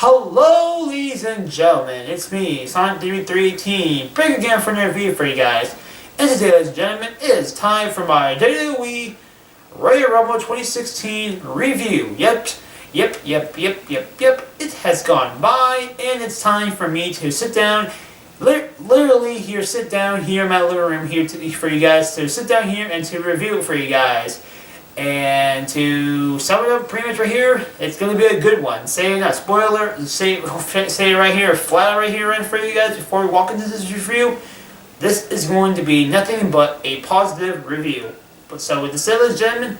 Hello, ladies and gentlemen, it's me, Sonic318, back again for another video for you guys. And today, ladies and gentlemen, it is time for my WWE Royal Rumble 2016 review. Yep, it has gone by, and it's time for me to sit down, literally here, sit down here in my living room here for you guys, to sit down here and to review it for you guys. And to sum it up pretty much right here, it's going to be a good one. Say not spoiler, say it right here, flat out right here for you guys before we walk into this review. This is going to be nothing but a positive review. But so with the said, ladies and gentlemen,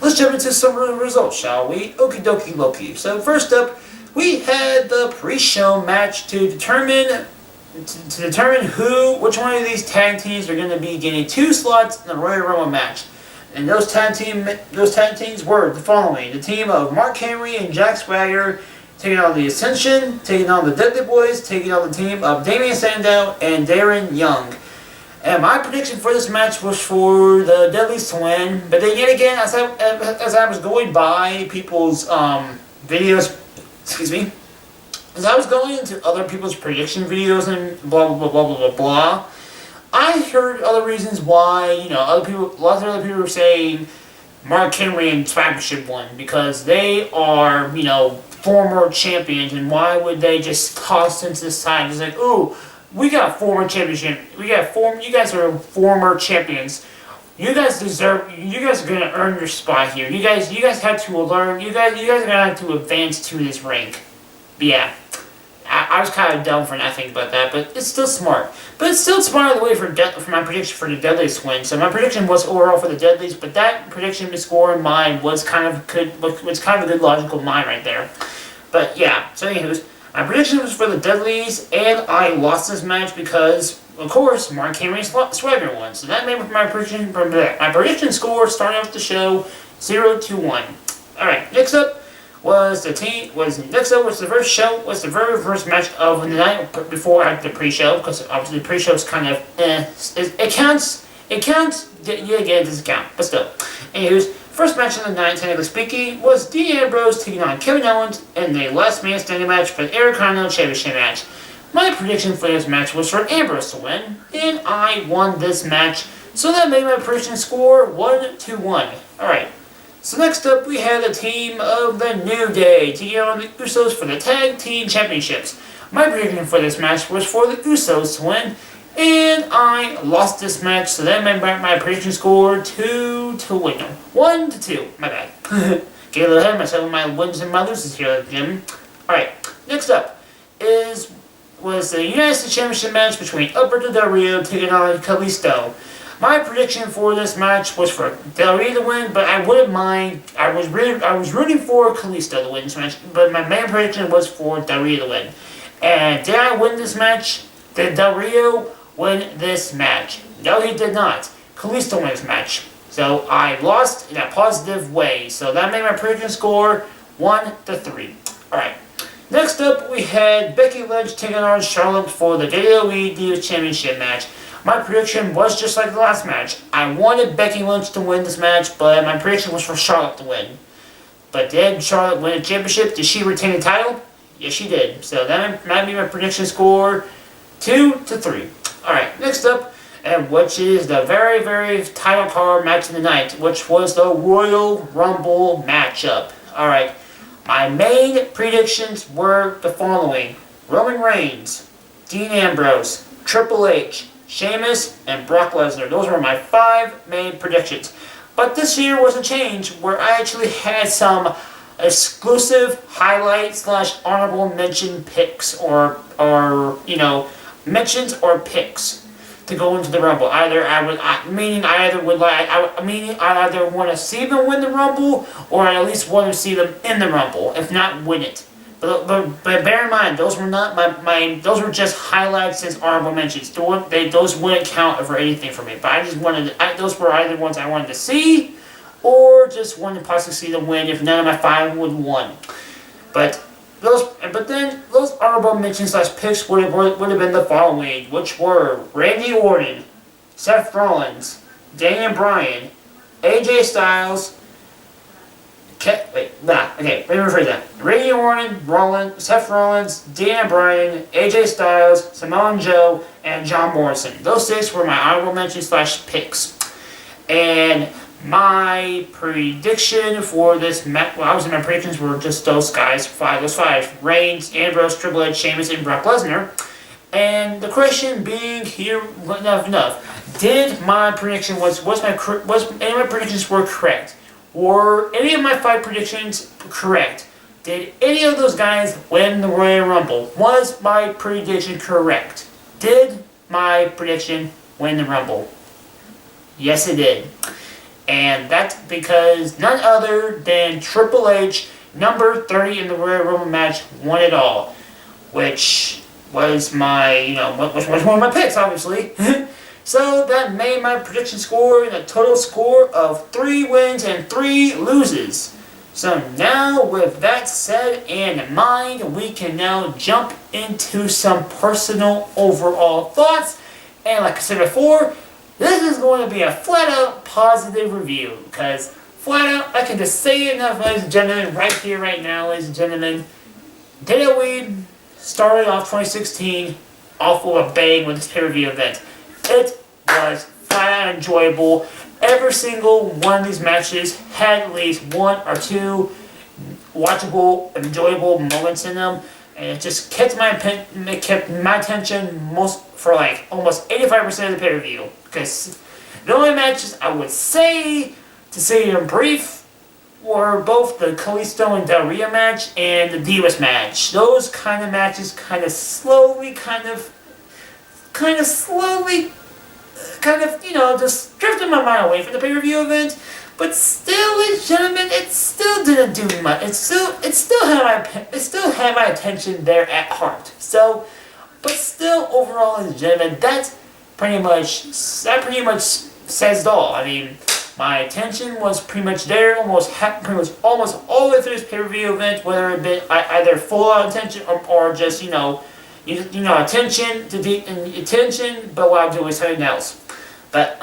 let's jump into some of the results, shall we? Okie dokie Loki. So first up, we had the pre-show match to determine which one of these tag teams are going to be getting 2 slots in the Royal Rumble match. And those tag teams were the following: the team of Mark Henry and Jack Swagger taking on the Ascension, taking on the Dudley Boys, taking on the team of Damian Sandow and Darren Young. And my prediction for this match was for the Dudleys to win. But then yet again, as I was going by people's videos, as I was going into other people's prediction videos and blah blah blah blah blah blah, I heard other reasons why, lots of other people were saying Mark Henry and Swagger should win because they are, former champions, and why would they just toss them to the side? It's like, ooh, we got former championship, you guys are former champions. You guys are gonna earn your spot here. You guys had to learn. You guys are gonna have to advance to this rank. But yeah. I was kind of dumb for not thinking about that, but it's still smart. But it's still smart the way for my prediction for the Dudleys to win. So my prediction was overall for the Dudleys, but that prediction score in mine was kind of a good logical mind right there. But yeah, so anywho, my prediction was for the Dudleys, and I lost this match because, of course, Mark Henry and Swagger won. So that made my prediction. My prediction score starting off the show 0-1. All right, next up was the very first match of the night before the pre-show, because obviously the pre-show is kind of it counts, yeah, it doesn't count, but still. Anyways, first match of the night, technically speaking, was Dean Ambrose taking on Kevin Owens in the last man standing match for the Intercontinental Championship match. My prediction for this match was for Ambrose to win, and I won this match, so that made my prediction score 1-1. Alright. So next up, we had the team of the New Day taking on the Usos for the Tag Team Championships. My prediction for this match was for the Usos to win, and I lost this match, so that made my prediction score 1-2. My bad. Get a little ahead of myself with my wins and my losses here, Jim. Alright, next up was the United States Championship match between Alberto Del Rio taking on Kalisto. My prediction for this match was for Del Rio to win, but I wouldn't mind. I was rooting for Kalisto to win this match, but my main prediction was for Del Rio to win. And did I win this match? Did Del Rio win this match? No, he did not. Kalisto won this match. So I lost in a positive way. So that made my prediction score 1-3. Alright. Next up, we had Becky Lynch taking on Charlotte for the WWE Divas Championship match. My prediction was just like the last match. I wanted Becky Lynch to win this match, but my prediction was for Charlotte to win. But did Charlotte win a championship? Did she retain the title? Yes, she did. So that might be my prediction score 2-3. Alright, next up, and which is the very, very title card match of the night, which was the Royal Rumble matchup. Alright, my main predictions were the following: Roman Reigns, Dean Ambrose, Triple H, Sheamus, and Brock Lesnar. Those were my 5 main predictions. But this year was a change where I actually had some exclusive highlight / honorable mention picks or mentions or picks to go into the Rumble. I either want to see them win the Rumble, or I at least want to see them in the Rumble, if not win it. But bear in mind, those were not those were just highlights as honorable mentions. Those wouldn't count for anything for me. But I just those were either ones I wanted to see, or just wanted to possibly see them win if none of my 5 would won. But then those honorable mentions / picks would have been the following, which were Randy Orton, Seth Rollins, Daniel Bryan, AJ Styles, let me rephrase that. Randy Orton, Seth Rollins, Dean Bryan, AJ Styles, Samoa Joe, and John Morrison. Those 6 were my honorable mentions / picks. And my prediction for this match, obviously my predictions were just those guys, those 5. Reigns, Ambrose, Triple H, Sheamus, and Brock Lesnar. And the question being here, enough. Did my prediction, was any of my predictions were correct? Were any of my 5 predictions correct? Did any of those guys win the Royal Rumble? Was my prediction correct? Did my prediction win the Rumble? Yes, it did. And that's because none other than Triple H, number 30 in the Royal Rumble match, won it all. Which was my, was one of my picks, obviously. So that made my prediction score a total score of 3 wins and 3 loses. So now, with that said and in mind, we can now jump into some personal overall thoughts. And like I said before, this is going to be a flat-out positive review. Because flat-out, I can just say it enough, ladies and gentlemen, right here, right now, ladies and gentlemen. WWE started off 2016 off of a bang with this pay-per-view event. It was flat-out enjoyable. Every single one of these matches had at least 1 or 2 watchable, enjoyable moments in them, and it just kept my attention for like almost 85% of the pay-per-view. Because the only matches I would say, to say in brief, were both the Kalisto and Del Rio match and the Divas match. Those kind of matches kind of slowly, just drifted my mind away from the pay-per-view event. But still, ladies and gentlemen, it still didn't do much. It still had my attention there at heart. So, but still, overall, ladies and gentlemen, that pretty much says it all. I mean, my attention was pretty much there, almost all the way through this pay-per-view event, whether it be either full-on attention or just attention, but what I do is something else. But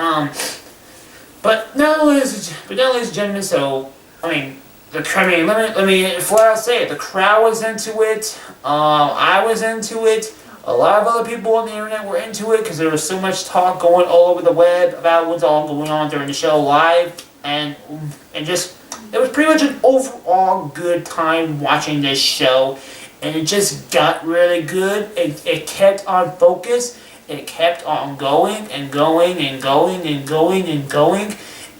now, ladies and gentlemen, so let me flat out say it. The crowd was into it. I was into it. A lot of other people on the internet were into it because there was so much talk going all over the web about what's all going on during the show live, and just it was pretty much an overall good time watching this show, and it just got really good. It kept on focus. It kept on going and going and going and going and going.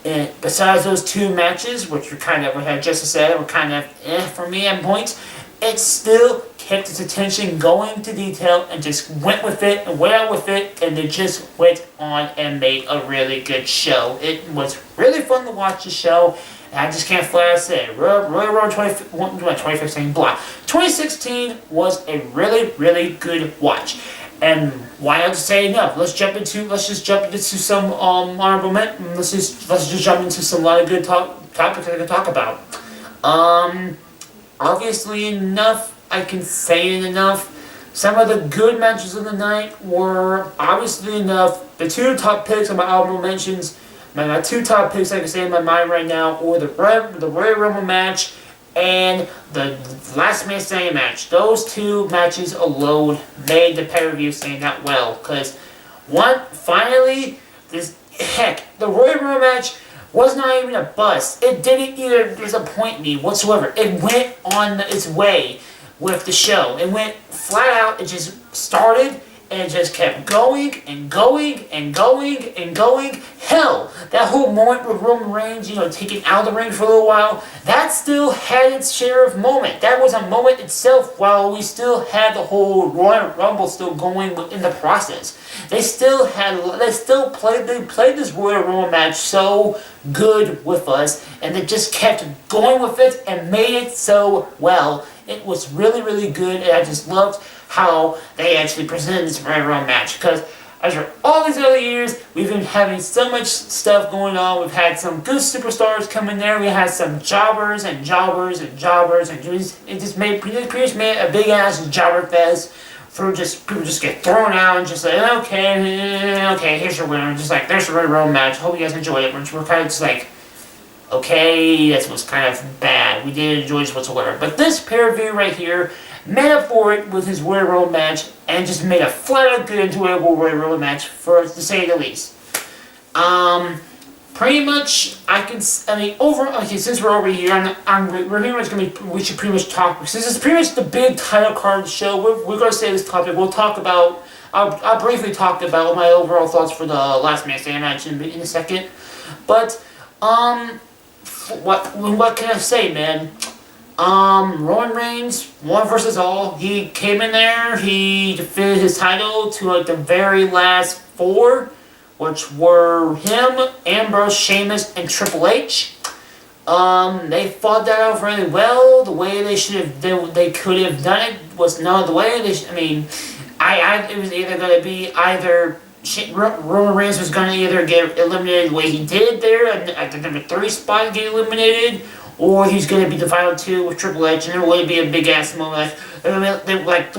And besides those 2 matches, which were kind of, I just said, were kind of for me at points, it still kept its attention going to detail and just went with it and went out with it, and it just went on and made a really good show. It was really fun to watch the show, and I just can't flat out say it. Royal Rumble 2015, 2016 was a really, really good watch. And why not say enough? Let's just jump into some honorable mentions. Let's just jump into some lot of good topics I can talk about. Obviously enough, I can say it enough. Some of the good matches of the night were obviously enough. The 2 top picks of my honorable mentions, my 2 top picks I can say in my mind right now, were the Royal Rumble match and the Last Man Standing match. Those 2 matches alone made the pay-per-view stand out well. Because, finally, the Royal Rumble match was not even a bust. It didn't even disappoint me whatsoever. It went on its way with the show. It went flat out. It just started and it just kept going and going and going and going. Hell, that whole moment with Roman Reigns, taking out the ring for a little while, that still had its share of moment. That was a moment itself while we still had the whole Royal Rumble still going in the process. They played this Royal Rumble match so good with us, and they just kept going with it and made it so well. It was really, really good, and I just loved how they actually presented this Royal Rumble match, because after all these other years, we've been having so much stuff going on. We've had some good superstars come in there. We had some jobbers, and it just made pretty much made a big ass jobber fest for people just get thrown out and just like, okay, here's your winner. Just like, there's the Royal Rumble match. Hope you guys enjoyed it. We're kind of just like, Okay, that was kind of bad. We didn't enjoy this whatsoever. But this pay-per-view right here made up for it with his Royal Rumble match and just made a flat-out good enjoyable Royal Rumble match, to say the least. Pretty much, okay, since we're over here, we're pretty much we should pretty much talk, since it's pretty much the big title card of the show, we're going to say this topic, I'll briefly talk about my overall thoughts for the last Man Standing match in a second, but, what can I say, man? Roman Reigns, one versus all. He came in there, he defended his title to like the very last 4, which were him, Ambrose, Sheamus, and Triple H. They fought that out really well. The way they could have done it was no other way. It was either going to be Roman Reigns was going to either get eliminated the way he did there at the number 3 spot, get eliminated, or he's going to be the final 2 with Triple H, and there would be a big ass moment. It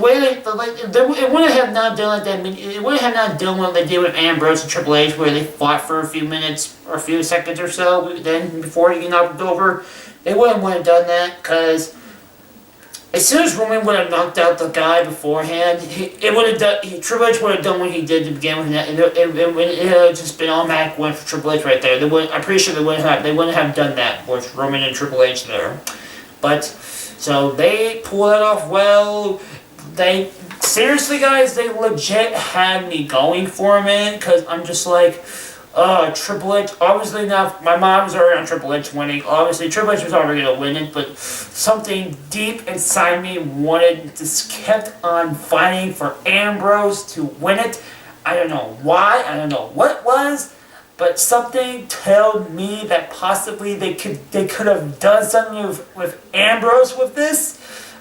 wouldn't have not done like that. It wouldn't have not done what they did with Ambrose and Triple H, where they fought for a few minutes or a few seconds or so. Then before he knocked it over, they wouldn't have done that because as soon as Roman would have knocked out the guy beforehand, Triple H would have done what he did to begin with, and it would have just been automatic win for Triple H right there. I'm pretty sure they wouldn't have done that with Roman and Triple H there. But so they pulled it off well. Seriously, guys, they legit had me going for a minute because I'm just like, Triple H, obviously not, my mom was already on Triple H winning, obviously Triple H was already going to win it, but something deep inside me just kept on fighting for Ambrose to win it. I don't know why, I don't know what it was, but something told me that possibly they could have done something with Ambrose with this.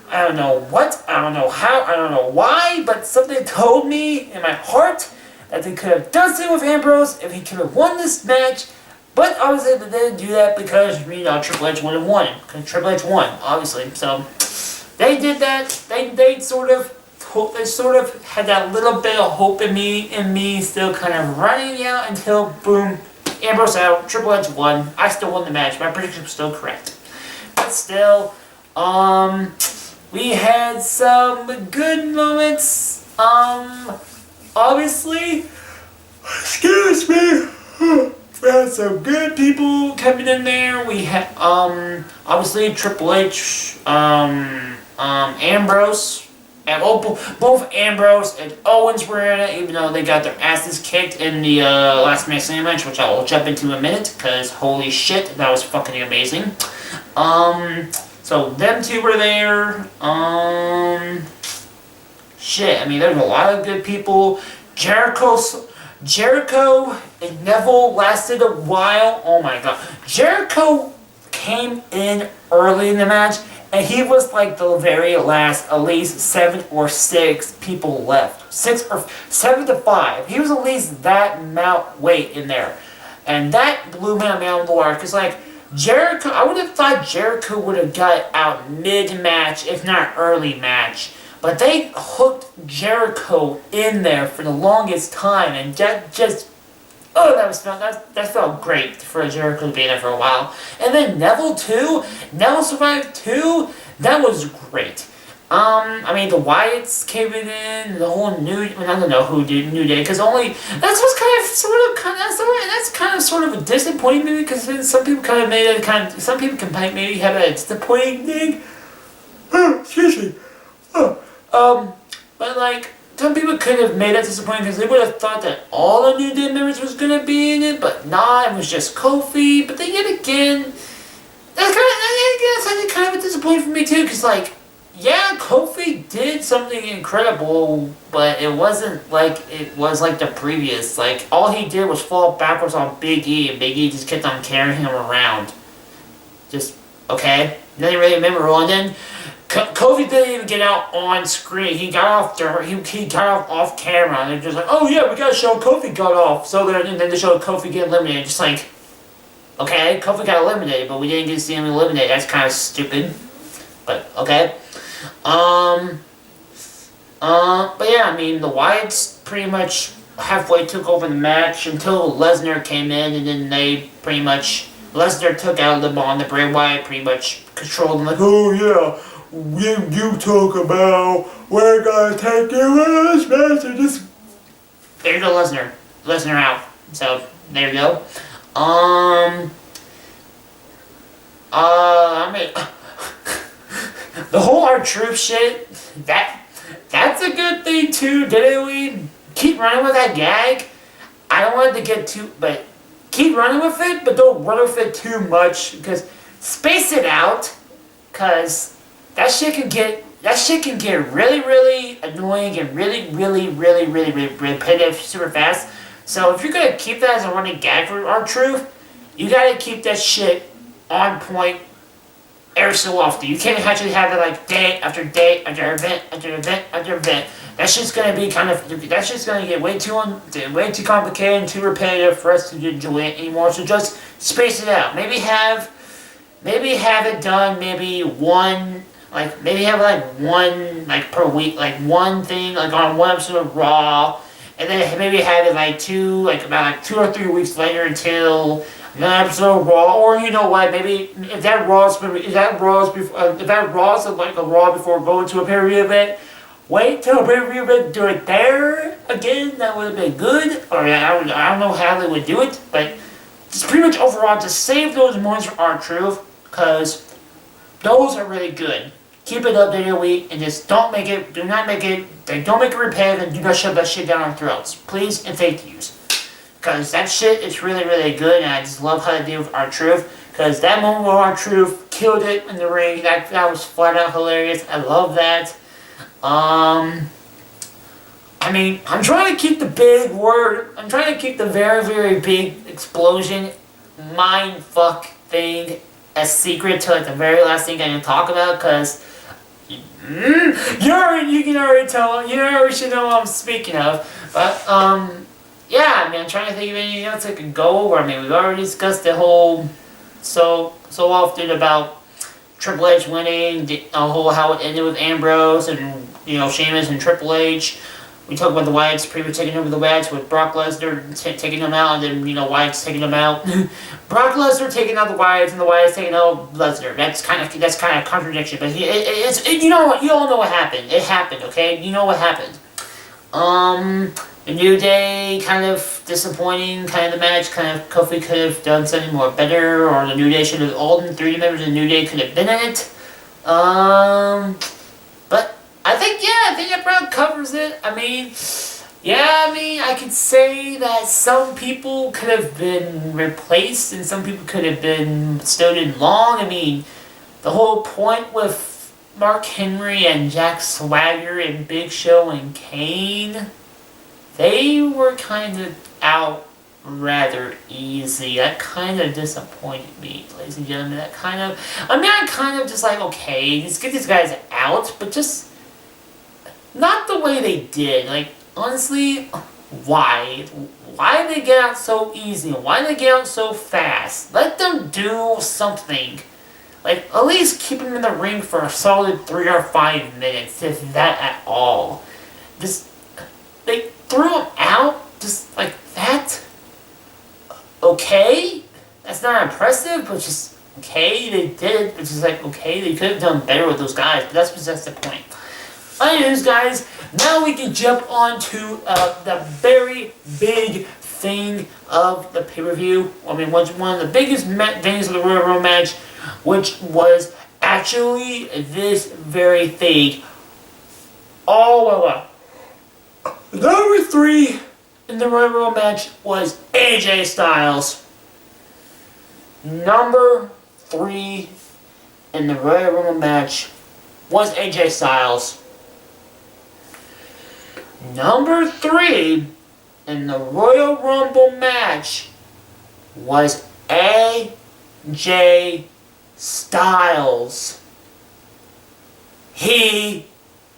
I don't know what, I don't know how, I don't know why, but something told me in my heart that they could have done something with Ambrose if he could have won this match, but obviously they didn't do that because, Triple H would have won it, because Triple H won, obviously. So they did that. They sort of had that little bit of hope in me still kind of running out until boom, Ambrose out, Triple H won. I still won the match. My prediction was still correct, but still, we had some good moments. Obviously, excuse me, we had some good people coming in there. We had, obviously Triple H, Ambrose, and both Ambrose and Owens were in it, even though they got their asses kicked in the last Man Standing match, which I will jump into in a minute, because holy shit, that was fucking amazing. So them two were there. Shit, there's a lot of good people. Jericho and Neville lasted a while. Oh my god. Jericho came in early in the match, and he was like the very last, at least 7 or 6 people left. 7 to 5. He was at least that amount weight in there. And that blew me out of the water, because Jericho, I would have thought Jericho would have got out mid-match, if not early match. But they hooked Jericho in there for the longest time, and that felt great for Jericho to be in there for a while. And then Neville too, Neville survived too. That was great. The Wyatts came in, the whole I don't know who did New Day, because that's kind of sort of a disappointing movie, because some people kind of made it some people can maybe have a disappointing thing. Excuse me. But some people could have made it disappointing because they would have thought that all the New Day members was gonna be in it, but nah, it was just Kofi. But then yet again, that's kind of a disappointment for me too, because yeah, Kofi did something incredible, but it wasn't like it was like the previous. All he did was fall backwards on Big E, and Big E just kept on carrying him around. Just okay, nothing really memorable, and then Kofi didn't even get out on screen. He got off off camera, and they're just like, oh yeah, we gotta show Kofi got off. So then they showed Kofi get eliminated. Just okay, Kofi got eliminated, but we didn't get to see him eliminated. That's kind of stupid. But okay. But yeah, the Wyatts pretty much halfway took over the match until Lesnar came in, and then they pretty much Lesnar took out the ball, and the Bray Wyatt pretty much controlled him, like, oh yeah, you talk about we're gonna take you as match, and just there you go, Lesnar out. So there you go. I mean, the whole R-Truth shit, that's a good thing too. Didn't we keep running with that gag? I don't want it to get too, but keep running with it, but don't run with it too much, because space it out, because that shit can get really, really annoying and really, really, really, really, really repetitive super fast. So if you're gonna keep that as a running gag for R-Truth, you gotta keep that shit on point every so often. You can't actually have it like day after day after event after event after event. That's just gonna be that's just gonna get way too complicated and too repetitive for us to enjoy it anymore. So just space it out. Maybe have it done maybe one per week, like one thing, like on one episode of Raw, and then maybe have it about 2 or 3 weeks later until another episode of Raw. Or you know what, maybe if that Raw is like a Raw before going to a pay-per-view event, wait till a pay-per-view event, do it there again. That would have been good. Or I don't know how they would do it, but just pretty much overall, just save those moments for R-Truth, because those are really good. Keep it up every week, and just don't make it repetitive, and do not shove that shit down our throats. Please and thank yous. Because that shit is really, really good, and I just love how they deal with R-Truth. Because that moment where R-Truth killed it in the ring, that was flat out hilarious. I love that. I mean, I'm trying to keep the big word, I'm trying to keep the very, very big explosion, mindfuck thing a secret till like the very last thing I'm going to talk about, because you can already tell, you already should know what I'm speaking of. But, yeah, I mean, I'm trying to think of anything else I could go over. I mean, we've already discussed the whole, so often about Triple H winning, how it ended with Ambrose and, Sheamus and Triple H. We talked about the Wyatts pretty much taking over the match with Brock Lesnar taking them out, and then, Wyatt's taking them out. Brock Lesnar taking out the Wyatts, and the Wyatts taking out Lesnar. That's kind of a contradiction, but you all know what happened. It happened, okay? You know what happened. The New Day, kind of disappointing, kind of the match, kind of Kofi could have done something more better, or the New Day should have, all the 3 members of the New Day could have been in it. But I think that about covers it. I mean, I could say that some people could have been replaced, and some people could have been stowed in long. I mean, the whole point with Mark Henry and Jack Swagger and Big Show and Kane, they were kind of out rather easy. That kind of disappointed me, ladies and gentlemen. I'm kind of just like, okay, let's get these guys out, but just not the way they did. Like, honestly, why? Why did they get out so easy? Why did they get out so fast? Let them do something. Like, at least keep them in the ring for a solid 3 or 5 minutes, if that at all. They threw them out just like that. Okay, that's not impressive, but just okay, they did it. It's just like, okay, they could have done better with those guys, but that's the point. Anyways, guys, now we can jump on to the very big thing of the pay-per-view. I mean, one of the biggest things of the Royal Rumble match, which was actually this very thing. Number 3 in the Royal Rumble match was AJ Styles. Number 3 in the Royal Rumble match was AJ Styles. Number 3 in the Royal Rumble match was AJ Styles. He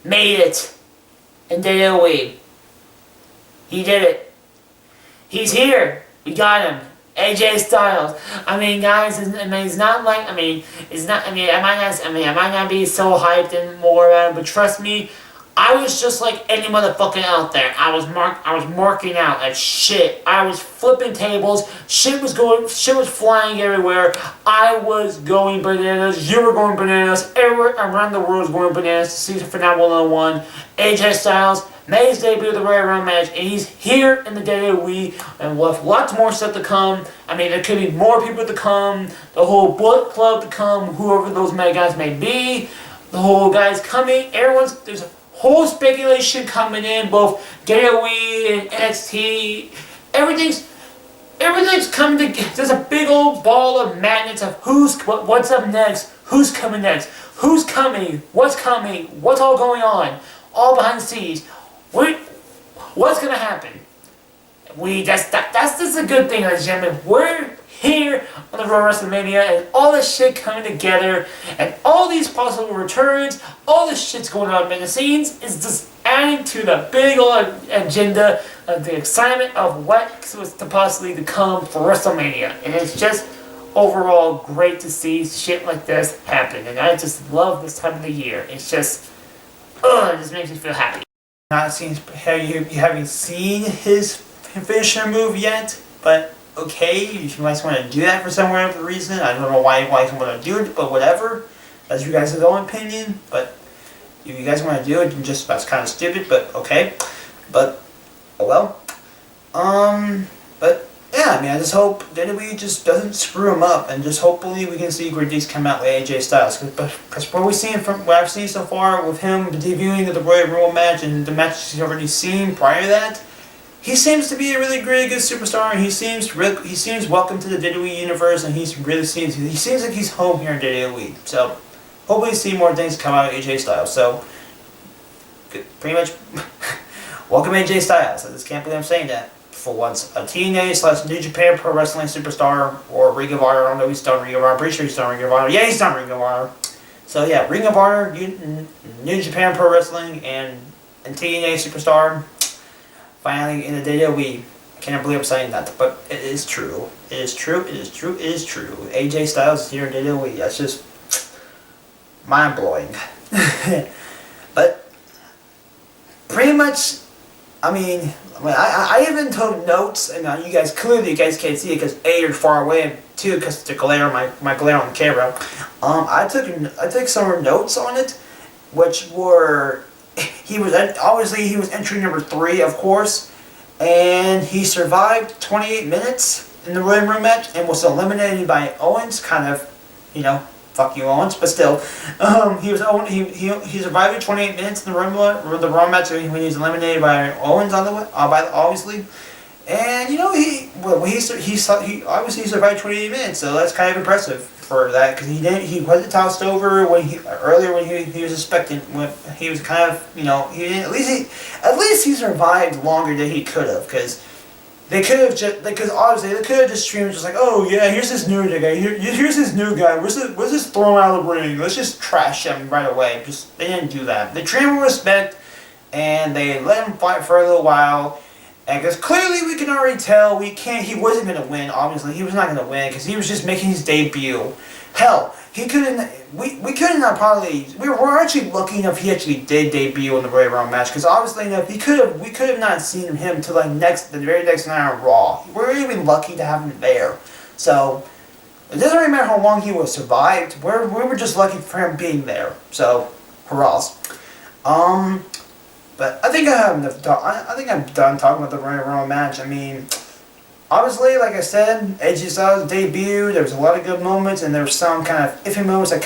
made it in WWE. He did it. He's here. We got him. AJ Styles. I mean, guys, it's not like, I might not be so hyped and more about it, but trust me, I was just like any motherfucker out there. I was marking out like shit. I was flipping tables. Shit was flying everywhere. I was going bananas. You were going bananas. Everywhere around the world was going bananas to see Finale 101. AJ Styles made his debut at the Royal Rumble match, and he's here in the WWE, and with lots more stuff to come. I mean, there could be more people to come. The whole Bullet Club to come. Whoever those mega guys may be. The whole guys coming. There's a whole speculation coming in, both WWE and NXT. Everything's coming together. There's a big old ball of madness of what's up next, who's coming next, who's coming, what's all going on, all behind the scenes. What's gonna happen? That's just a good thing, ladies and gentlemen. We're here on the Raw WrestleMania, and all this shit coming together, and all these possible returns, all this shit's going on behind the scenes is just adding to the big old agenda of the excitement of what was to possibly to come for WrestleMania. And it's just overall great to see shit like this happen, and I just love this time of the year. It's just, it just makes me feel happy. You haven't seen his finisher move yet, but okay, you might want to do that for some reason. I don't know why you want to do it, but whatever. That's you guys' own opinion, but if you guys want to do it, that's kind of stupid, but okay. But, oh well. But, yeah, I mean, I just hope WWE just doesn't screw him up, and just hopefully we can see great things come out with AJ Styles. Because what I've seen so far with him debuting at the Royal Rumble match and the matches he's already seen prior to that, he seems to be a really good superstar, and he seems welcome to the WWE universe, and he seems like he's home here in WWE. So hopefully see more things come out of AJ Styles. So pretty much welcome AJ Styles. I just can't believe I'm saying that for once. A TNA/New Japan Pro Wrestling superstar, or Ring of Honor. I don't know if he's done Ring of Honor. I'm pretty sure he's done Ring of Honor. Yeah, he's done Ring of Honor. So yeah, Ring of Honor, New Japan Pro Wrestling, and TNA superstar. Finally, in the WWE. I can't believe I'm saying that, but it is true. It is true. It is true. It is true. AJ Styles is here in WWE. That's just mind blowing. But pretty much, I even took notes, and you guys can't see it because A, you're far away, and 2, because of the glare, my glare on the camera. I took some notes on it, which were. He was entry number 3, of course, and he survived 28 minutes in the Royal Rumble match and was eliminated by Owens. Kind of, fuck you, Owens, but still, he survived 28 minutes in the Rumble match when he was eliminated by Owens obviously, and he obviously survived 28 minutes, so that's kind of impressive for that, because he wasn't tossed over when he was expecting, when he was kind of, at least he survived longer than he could have, because obviously they could have just streamed just like, oh yeah, here's this new guy, here's this new guy, let's just throw him out of the ring, let's just trash him right away. They didn't do that. They treated him with respect, and they let him fight for a little while. And because clearly we can already tell he wasn't going to win, obviously. He was not going to win because he was just making his debut. Hell, we were actually lucky enough he actually did debut in the Royal Rumble match, because obviously we could have not seen him till the very next night on Raw. We were even lucky to have him there. So it doesn't really matter how long he was survived. We were just lucky for him being there. So hurrahs. But I think I'm done talking about the Royal Rumble match. I mean, obviously, like I said, AJ Styles' debut, there was a lot of good moments, and there were some kind of iffy moments that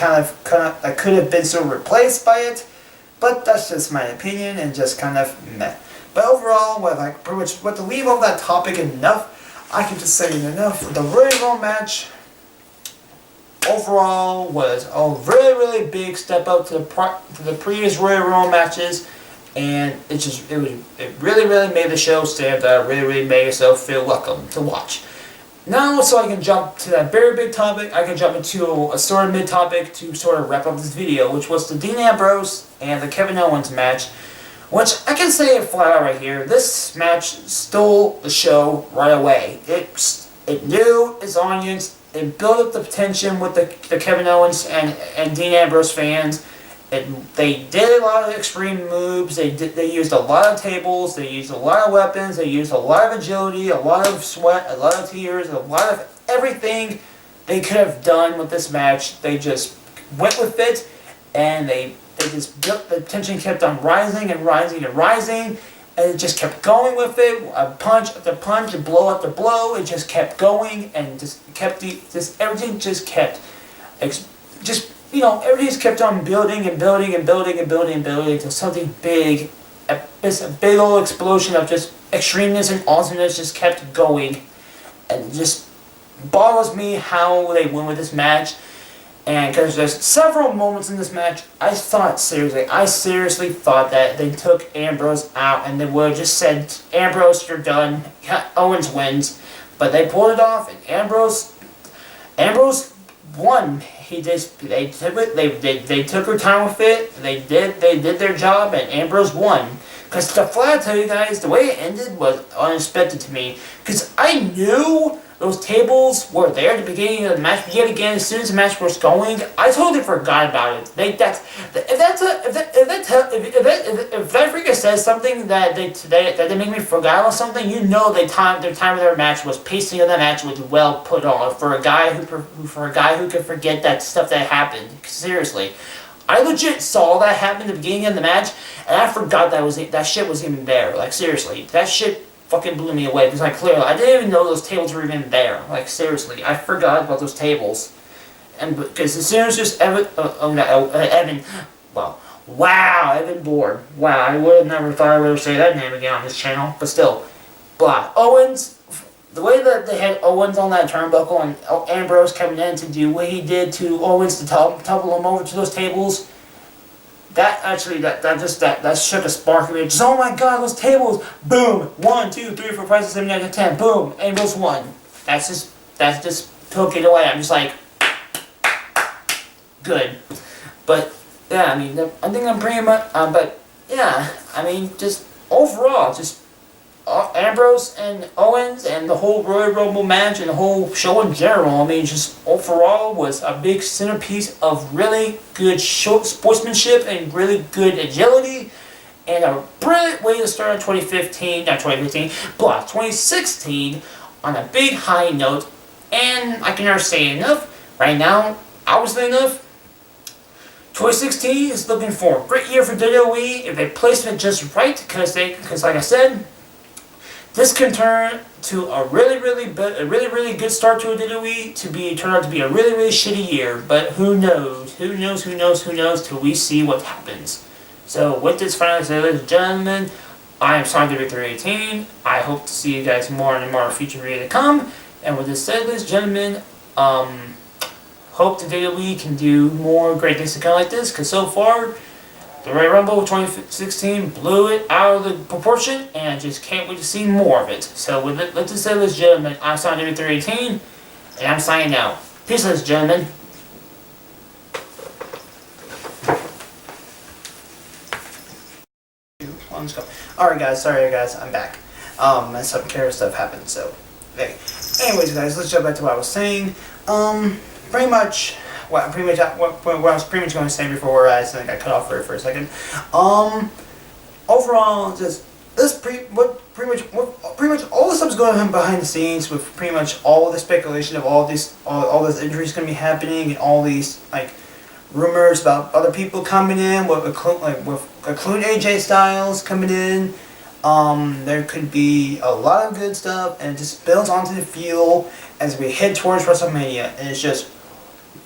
could have been so replaced by it. But that's just my opinion, and just kind of meh. But overall, to leave off that topic enough, I can just say enough. The Royal Rumble match overall was a really, really big step up to the previous Royal Rumble matches. And it really, really made the show stand out. Really, really made yourself feel welcome to watch. Now, so I can jump to that very big topic, I can jump into a sort of mid-topic to sort of wrap up this video, which was the Dean Ambrose and the Kevin Owens match, which I can say it flat out right here. This match stole the show right away. It knew its audience. It built up the tension with the Kevin Owens and Dean Ambrose fans. They did a lot of extreme moves. They used a lot of tables. They used a lot of weapons. They used a lot of agility, a lot of sweat, a lot of tears, a lot of everything they could have done with this match. They just went with it, and they just built, the tension kept on rising and rising and rising, and it just kept going with it. A punch after punch, and blow after blow. It just kept going, and everything just kept everything just kept on building and building and building and building and building until something big, a big old explosion of just extremeness and awesomeness just kept going. And it just boggles me how they win with this match. And because there's several moments in this match, I seriously thought that they took Ambrose out and they would have just said, Ambrose, you're done, Owens wins. But they pulled it off, and Ambrose won. They took her time with it. They did their job, and Ambrose won. Because to flat tell you guys, the way it ended was unexpected to me. Because I knew those tables were there at the beginning of the match. Yet again, as soon as the match was going, I totally forgot about it. If that freaker says something that they make me forget about something, you know their time of their match was pacing of the match was well put on for a guy who could forget that stuff that happened. Seriously, I legit saw that happen at the beginning of the match, and I forgot that shit was even there. Like seriously, that shit fucking blew me away because I didn't even know those tables were even there. Like seriously, I forgot about those tables, and because as soon as just Evan Bourne. Wow, I would have never thought I would ever say that name again on this channel, but still, blah. Owens, the way that they had Owens on that turnbuckle and Ambrose coming in to do what he did to Owens to topple him over to those tables. That shook a spark in me. Just, oh my god, those tables! Boom! 1, 2, 3, 4, 5, 6, 7, 8, 9, 10. Boom! Ambrose won. That just took it away. I'm just like, good. But yeah, I mean, I think I'm pretty much. But yeah, I mean, just overall, just Ambrose and Owens and the whole Royal Rumble match and the whole show in general, I mean, just overall was a big centerpiece of really good sportsmanship and really good agility and a brilliant way to start 2016 on a big high note. And I can never say enough. Right now, obviously enough, 2016 is looking for a great year for WWE if they place it just right, because like I said, this can turn to a really good start to a WWE turn out to be a really shitty year. But who knows? Who knows till we see what happens. So with this final say, ladies and gentlemen, I am Sonic W318. I hope to see you guys more and more in future video to come. And with this said, ladies and gentlemen, hope the WWE can do more great things to come like this, because so far, the Royal Rumble 2016 blew it out of the proportion, and I just can't wait to see more of it. So with it, let's just say, ladies and gentlemen, I'm Sonic W318, and I'm signing out. Peace, ladies and gentlemen. Let's go. Alright guys, sorry guys, I'm back. Some camera stuff happened, so okay. Anyways guys, let's jump back to what I was saying. Pretty much what I was pretty much going to say before I got cut off for a second. Overall, just pretty much all the stuff's going on behind the scenes with pretty much all the speculation of all this injuries going to be happening and all these like rumors about other people coming in with including AJ Styles coming in. There could be a lot of good stuff, and it just builds onto the fuel as we head towards WrestleMania, and it's just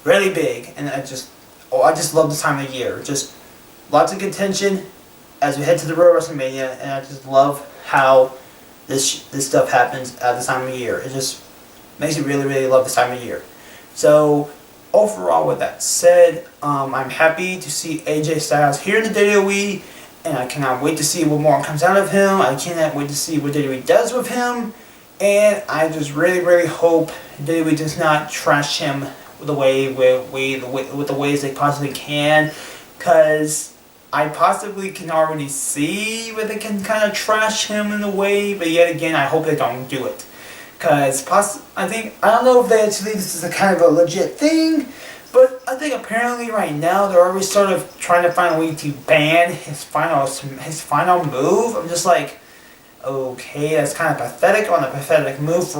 really big, and I just love this time of year. Just lots of good tension as we head to the road WrestleMania, and I just love how this stuff happens at this time of year. It just makes me really love this time of year. So overall, with that said, I'm happy to see AJ Styles here in the WWE, and I cannot wait to see what more comes out of him. I cannot wait to see what WWE does with him, and I just really hope WWE does not trash him with the ways they possibly can, because I possibly can already see where they can kind of trash him in a way, but yet again, I hope they don't do it. Because I don't know if this is a kind of a legit thing, But I think apparently right now they're already sort of trying to find a way to ban his final move. I'm just like, okay, that's kind of pathetic on a pathetic move for